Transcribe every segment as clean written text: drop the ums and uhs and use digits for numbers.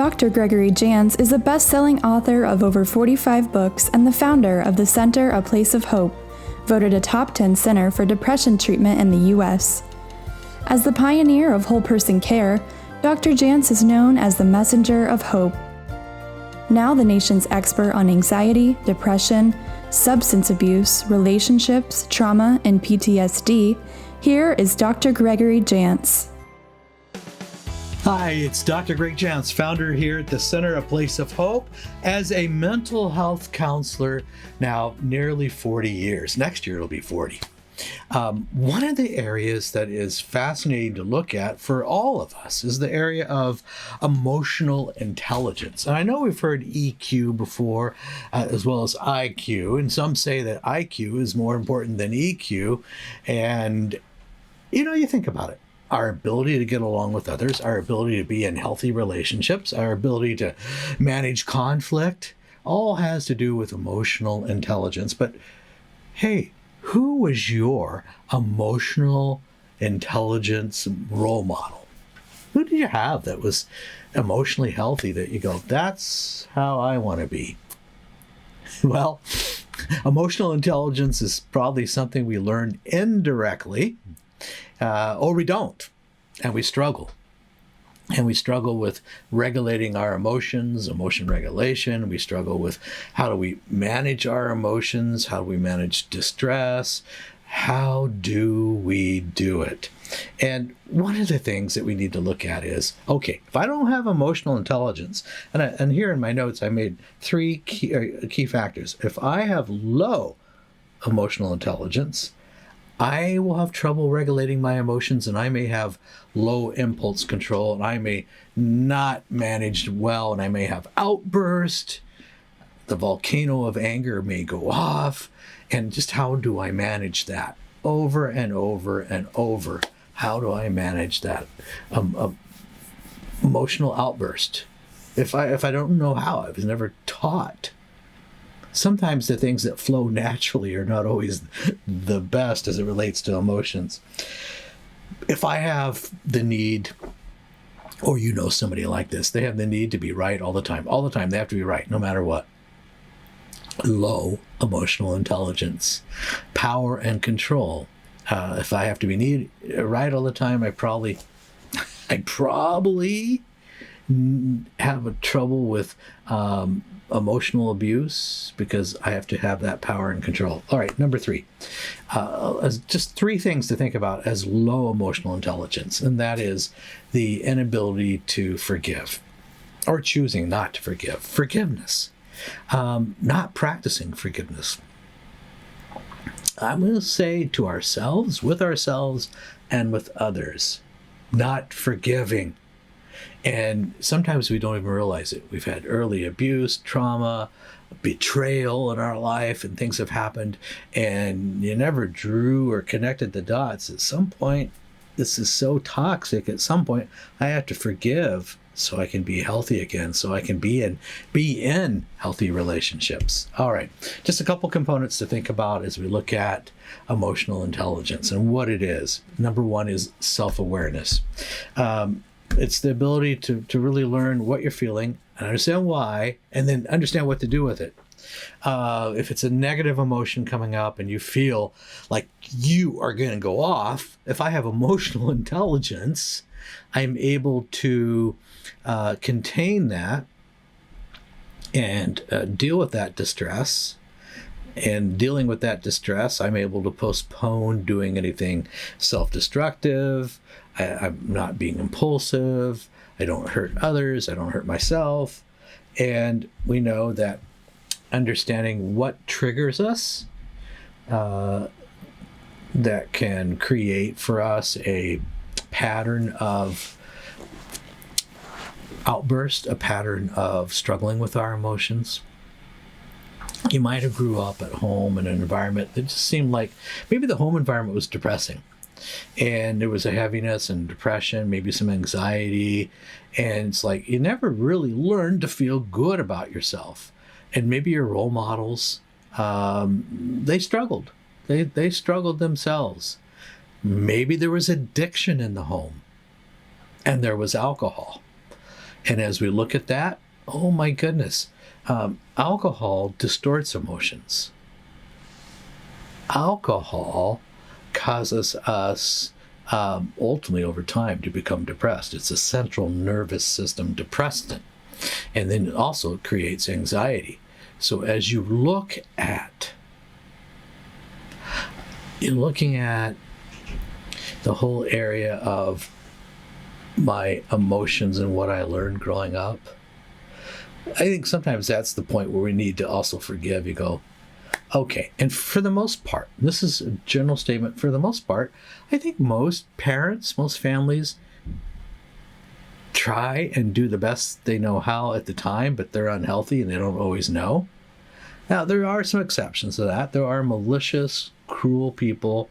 Dr. Gregory Jantz is a best-selling author of over 45 books and the founder of the Center A Place of Hope, voted a top 10 center for depression treatment in the U.S. As the pioneer of whole-person care, Dr. Jantz is known as the messenger of hope. Now the nation's expert on anxiety, depression, substance abuse, relationships, trauma, and PTSD, here is Dr. Gregory Jantz. Hi, it's Dr. Greg Jantz, founder here at the Center A Place of Hope as a mental health counselor now nearly 40 years. Next year it'll be 40. One of the areas that is fascinating to look at for all of us is the area of emotional intelligence. And I know we've heard EQ before, as well as IQ, and some say that IQ is more important than EQ. And, you think about it. Our ability to get along with others, our ability to be in healthy relationships, our ability to manage conflict, all has to do with emotional intelligence. But hey, who was your emotional intelligence role model? Who did you have that was emotionally healthy that you go, that's how I want to be? Well, emotional intelligence is probably something we learn indirectly. Or we don't, and we struggle. And we struggle with regulating our emotions, emotion regulation. We struggle with how do we manage our emotions? How do we manage distress? How do we do it? And one of the things that we need to look at is, okay, if I don't have emotional intelligence, and here in my notes I made three key factors. If I have low emotional intelligence, I will have trouble regulating my emotions, and I may have low impulse control, and I may not manage well, and I may have outburst. The volcano of anger may go off. And just how do I manage that? Over and over and over. How do I manage that emotional outburst? If I don't know how, I was never taught. Sometimes the things that flow naturally are not always the best as it relates to emotions. If I have the need, or somebody like this, they have the need to be right all the time. All the time, they have to be right, no matter what. Low emotional intelligence, power and control. If I have to be right all the time, I probably have a trouble with emotional abuse because I have to have that power and control. All right, number 3. Just 3 things to think about as low emotional intelligence, and that is the inability to forgive or choosing not to forgive. Forgiveness. Not practicing forgiveness. I'm going to say to ourselves, with ourselves, and with others, not forgiving. And sometimes we don't even realize it. We've had early abuse, trauma, betrayal in our life, and things have happened, and you never drew or connected the dots. At some point, this is so toxic. At some point, I have to forgive so I can be healthy again, so I can be in healthy relationships. All right, just a couple components to think about as we look at emotional intelligence and what it is. Number 1 is self-awareness. It's the ability to really learn what you're feeling and understand why, and then understand what to do with it. If it's a negative emotion coming up and you feel like you are going to go off, if I have emotional intelligence, I'm able to contain that and deal with that distress. And dealing with that distress, I'm able to postpone doing anything self-destructive. I'm not being impulsive. I don't hurt others. I don't hurt myself. And we know that understanding what triggers us that can create for us a pattern of outburst, a pattern of struggling with our emotions. You might have grew up at home in an environment that just seemed like maybe the home environment was depressing. And there was a heaviness and depression, maybe some anxiety. And it's like you never really learned to feel good about yourself. And maybe your role models, they struggled. They struggled themselves. Maybe there was addiction in the home. And there was alcohol. And as we look at that, oh my goodness, alcohol distorts emotions. Alcohol causes us ultimately over time to become depressed. It's a central nervous system depressant. And then also it creates anxiety. So as you look at, you're looking at the whole area of my emotions and what I learned growing up, I think sometimes that's the point where we need to also forgive. You go, okay, and for the most part, this is a general statement, for the most part, I think most parents, most families try and do the best they know how at the time, but they're unhealthy and they don't always know. Now, there are some exceptions to that. There are malicious, cruel people,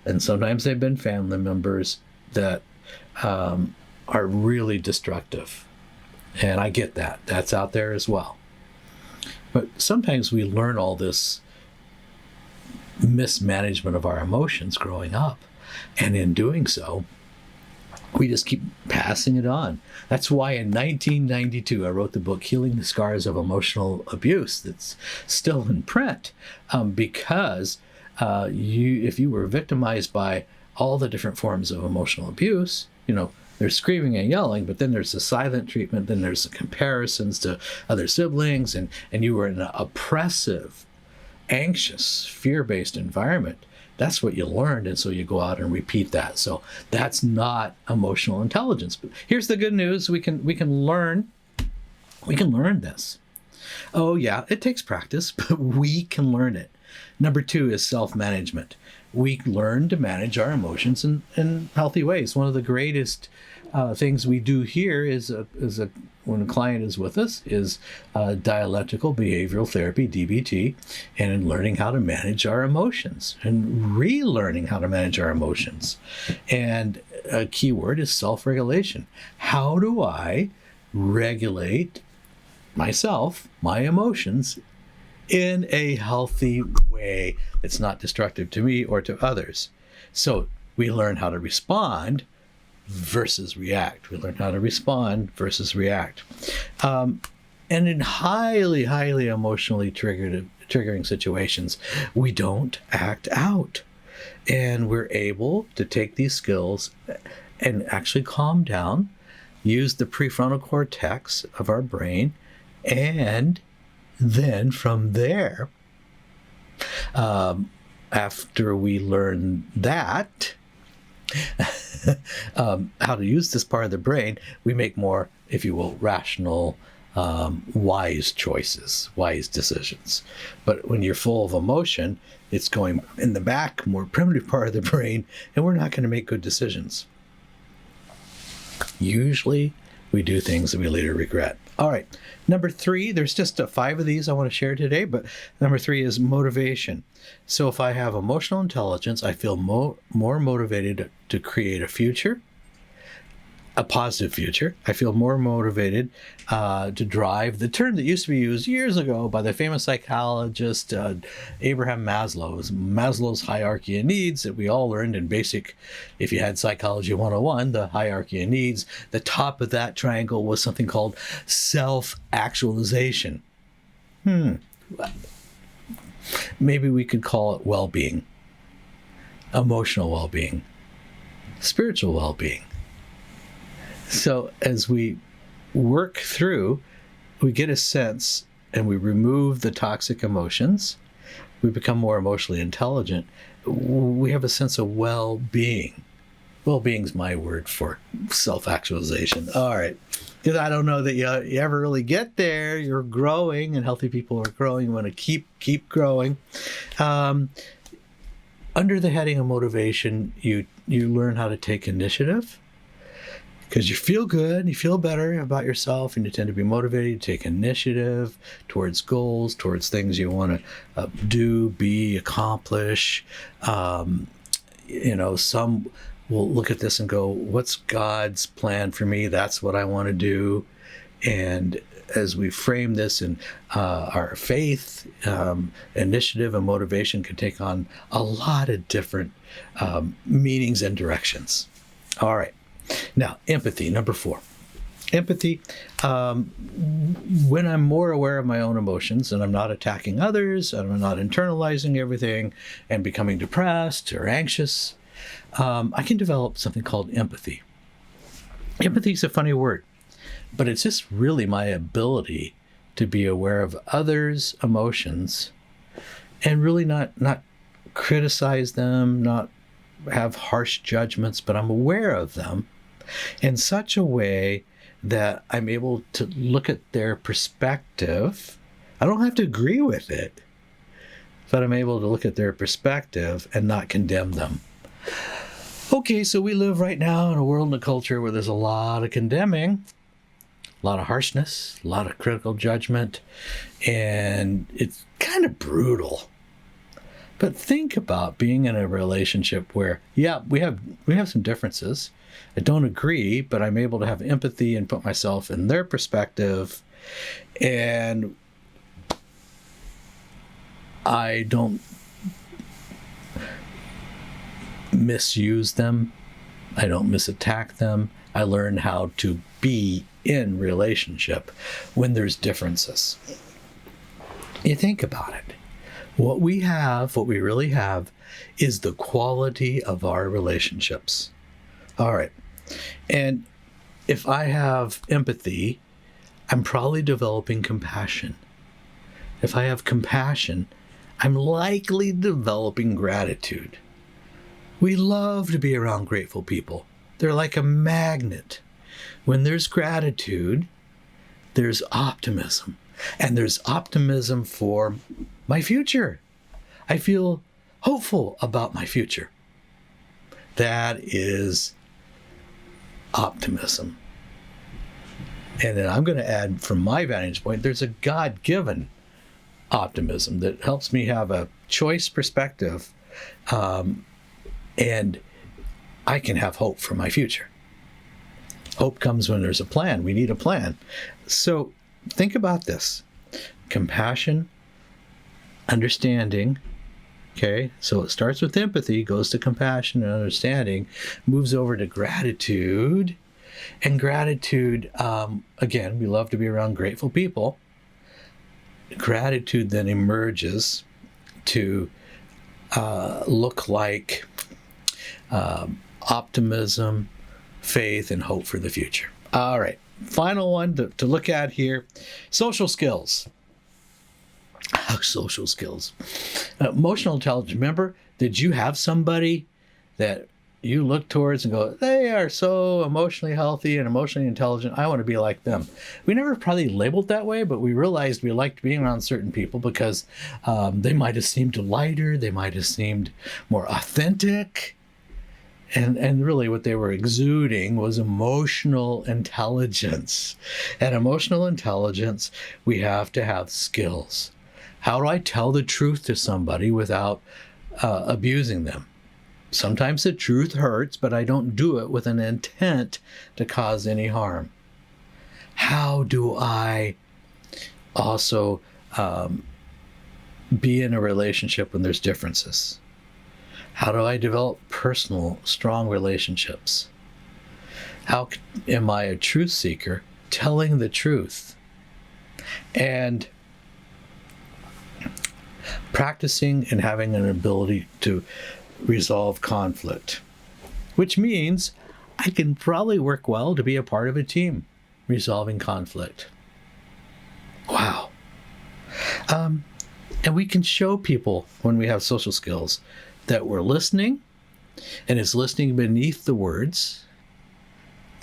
and sometimes they've been family members that are really destructive. And I get that. That's out there as well. But sometimes we learn all this mismanagement of our emotions growing up. And in doing so, we just keep passing it on. That's why in 1992, I wrote the book, Healing the Scars of Emotional Abuse, that's still in print, because if you were victimized by all the different forms of emotional abuse, there's screaming and yelling, but then there's the silent treatment, then there's the comparisons to other siblings, and you were in an oppressive, anxious, fear-based environment. That's what you learned, and so you go out and repeat that. So that's not emotional intelligence. But here's the good news: we can learn this. Oh yeah, it takes practice, but we can learn it. Number 2 is self-management. We learn to manage our emotions in healthy ways. One of the greatest things we do here is when a client is with us is dialectical behavioral therapy, DBT, and in learning how to manage our emotions and relearning how to manage our emotions. And a key word is self-regulation. How do I regulate myself, my emotions, in a healthy way that's not destructive to me or to others? So we learn how to respond versus react. We learn how to respond versus react. And in highly, highly emotionally triggering situations, we don't act out. And we're able to take these skills and actually calm down, use the prefrontal cortex of our brain, and then from there, after we learn that, how to use this part of the brain, we make more, if you will, rational, wise choices, wise decisions. But when you're full of emotion, it's going in the back, more primitive part of the brain, and we're not going to make good decisions. Usually, we do things that we later regret. All right, number 3, there's just 5 of these I want to share today, but number 3 is motivation. So if I have emotional intelligence, I feel more motivated to create a future, a positive future. I feel more motivated to drive. The term that used to be used years ago by the famous psychologist Abraham Maslow's hierarchy of needs that we all learned in basic, if you had Psychology 101, the hierarchy of needs. The top of that triangle was something called self-actualization. Maybe we could call it well-being, emotional well-being, spiritual well-being. So as we work through, we get a sense and we remove the toxic emotions, we become more emotionally intelligent, we have a sense of well-being. Well-being's my word for self-actualization. All right. Because I don't know that you ever really get there. You're growing, and healthy people are growing. You want to keep growing. Under the heading of motivation, you learn how to take initiative. Because you feel good, you feel better about yourself, and you tend to be motivated to take initiative towards goals, towards things you want to do, be, accomplish. Some will look at this and go, what's God's plan for me? That's what I want to do. And as we frame this in our faith, initiative and motivation can take on a lot of different meanings and directions. All right. Now, empathy, number 4. Empathy, when I'm more aware of my own emotions and I'm not attacking others and I'm not internalizing everything and becoming depressed or anxious, I can develop something called empathy. Empathy is a funny word, but it's just really my ability to be aware of others' emotions and really not criticize them, not have harsh judgments, but I'm aware of them in such a way that I'm able to look at their perspective. I don't have to agree with it, but I'm able to look at their perspective and not condemn them. Okay, so we live right now in a world and a culture where there's a lot of condemning, a lot of harshness, a lot of critical judgment, and it's kind of brutal. But think about being in a relationship where, yeah, we have some differences. I don't agree, but I'm able to have empathy and put myself in their perspective, and I don't misuse them. I don't misattack them. I learn how to be in relationship when there's differences. You think about it. What we really have, is the quality of our relationships. All right. And if I have empathy, I'm probably developing compassion. If I have compassion, I'm likely developing gratitude. We love to be around grateful people. They're like a magnet. When there's gratitude, there's optimism. And there's optimism for my future. I feel hopeful about my future. That is optimism. And then I'm going to add, from my vantage point, there's a God-given optimism that helps me have a choice perspective, and I can have hope for my future. Hope comes when there's a plan. We need a plan. So think about this. Compassion, understanding. Okay, so it starts with empathy, goes to compassion and understanding, moves over to gratitude. And gratitude, again, we love to be around grateful people. Gratitude then emerges to look like optimism, faith, and hope for the future. All right, final one to look at here, social skills. Social skills. Emotional intelligence. Remember, did you have somebody that you look towards and go, they are so emotionally healthy and emotionally intelligent, I want to be like them? We never probably labeled that way, but we realized we liked being around certain people because they might have seemed lighter, they might have seemed more authentic. And really what they were exuding was emotional intelligence. And emotional intelligence, we have to have skills. How do I tell the truth to somebody without abusing them? Sometimes the truth hurts, but I don't do it with an intent to cause any harm. How do I also be in a relationship when there's differences? How do I develop personal, strong relationships? How am I a truth seeker, telling the truth? And practicing and having an ability to resolve conflict, which means I can probably work well to be a part of a team resolving conflict. Wow. And we can show people when we have social skills that we're listening, and it's listening beneath the words.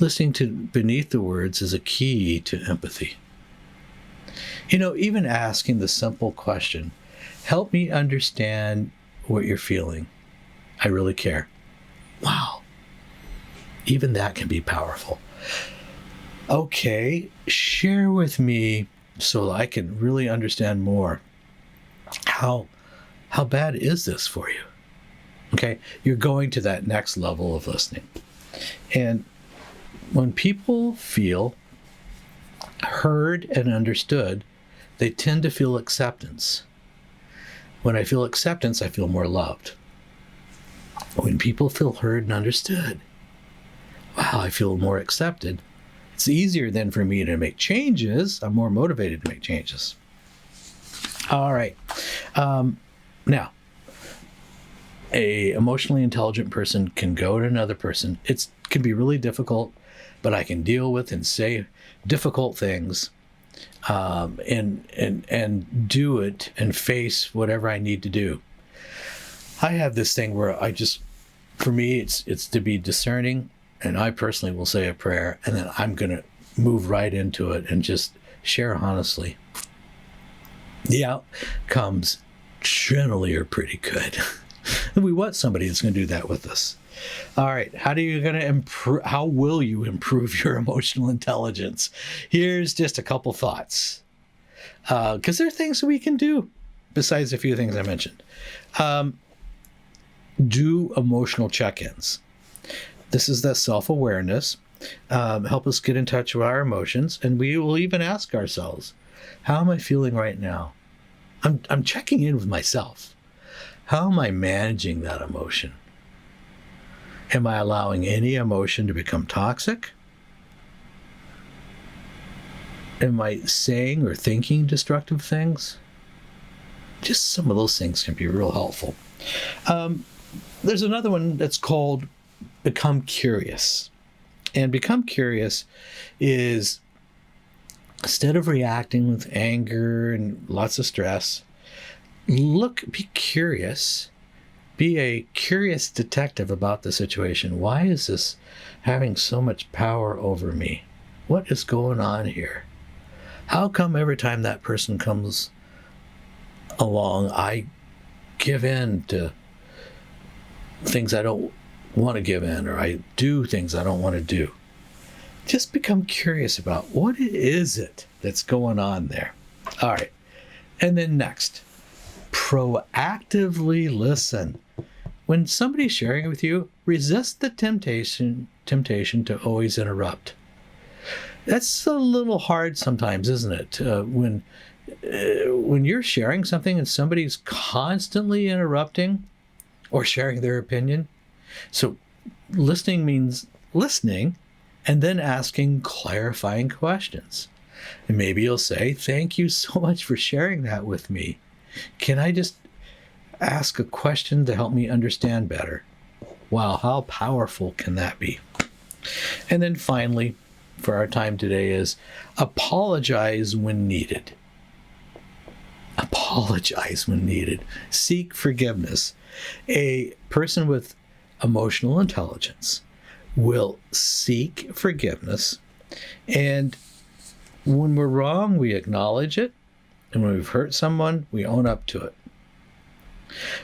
Listening to beneath the words is a key to empathy. You know, even asking the simple question, help me understand what you're feeling. I really care. Wow. Even that can be powerful. Okay, share with me so I can really understand more. How bad is this for you? Okay, you're going to that next level of listening. And when people feel heard and understood, they tend to feel acceptance. When I feel acceptance, I feel more loved. When people feel heard and understood, wow, I feel more accepted It's easier then for me to make changes. I'm more motivated to make changes. All right. Now, a emotionally intelligent person can go to another person. It can be really difficult, but I can deal with and say difficult things, and do it and face whatever I need to do. I have this thing where for me, it's to be discerning, and I personally will say a prayer, and then I'm going to move right into it and just share honestly. The outcomes generally are pretty good. And we want somebody that's going to do that with us. All right, how will you improve your emotional intelligence? Here's just a couple thoughts, because there are things we can do besides a few things I mentioned. Do emotional check-ins. This is that self-awareness. Help us get in touch with our emotions, and we will even ask ourselves, how am I feeling right now? I'm checking in with myself. How am I managing that emotion? Am I allowing any emotion to become toxic? Am I saying or thinking destructive things? Just some of those things can be real helpful. There's another one that's called become curious. And become curious is, instead of reacting with anger and lots of stress, be curious. Be a curious detective about the situation. Why is this having so much power over me? What is going on here? How come every time that person comes along, I give in to things I don't want to give in, or I do things I don't want to do? Just become curious about what is it that's going on there. All right. And then next, proactively listen. When somebody's sharing with you, resist the temptation to always interrupt. That's a little hard sometimes, isn't it? When you're sharing something and somebody's constantly interrupting or sharing their opinion. So listening means listening and then asking clarifying questions. And maybe you'll say, thank you so much for sharing that with me. Can I just ask a question to help me understand better? Wow, how powerful can that be? And then finally, for our time today, is apologize when needed. Apologize when needed. Seek forgiveness. A person with emotional intelligence will seek forgiveness, and when we're wrong, we acknowledge it, and when we've hurt someone, we own up to it.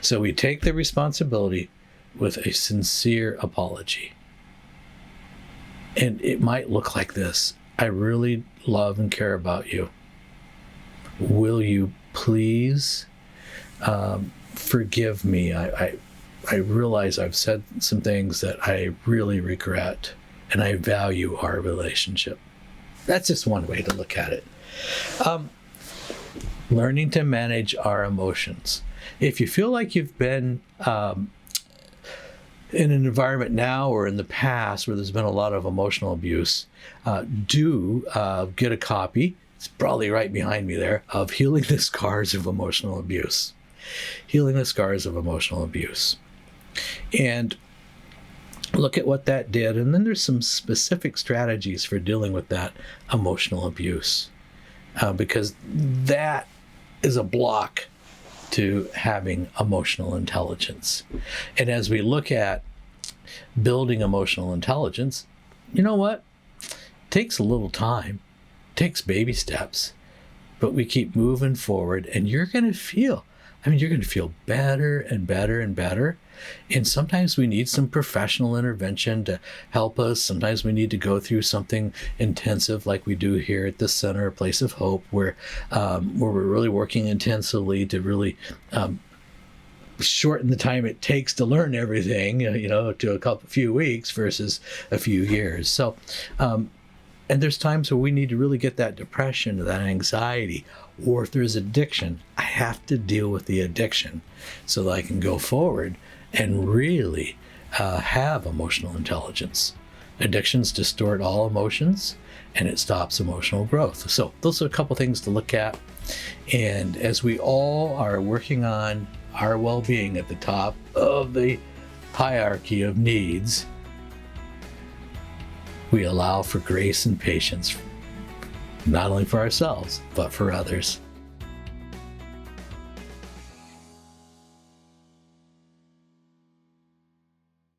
So we take the responsibility with a sincere apology. And it might look like this: I really love and care about you. Will you please forgive me? I realize I've said some things that I really regret, and I value our relationship. That's just one way to look at it. Learning to manage our emotions. If you feel like you've been in an environment now or in the past where there's been a lot of emotional abuse, do get a copy. It's probably right behind me there, of Healing the Scars of Emotional Abuse. Healing the Scars of Emotional Abuse. And look at what that did. And then there's some specific strategies for dealing with that emotional abuse, because that is a block to having emotional intelligence. And as we look at building emotional intelligence, you know what? It takes a little time, it takes baby steps, but we keep moving forward, and you're going to feel better and better and better. And sometimes we need some professional intervention to help us. Sometimes we need to go through something intensive like we do here at the Center, a Place of Hope, where we're really working intensively to really shorten the time it takes to learn everything, to a few weeks versus a few years. So, and there's times where we need to really get that depression or that anxiety, or if there's addiction, I have to deal with the addiction so that I can go forward and really have emotional intelligence. Addictions distort all emotions, and it stops emotional growth. So those are a couple things to look at. And as we all are working on our well-being at the top of the hierarchy of needs, we allow for grace and patience, not only for ourselves, but for others.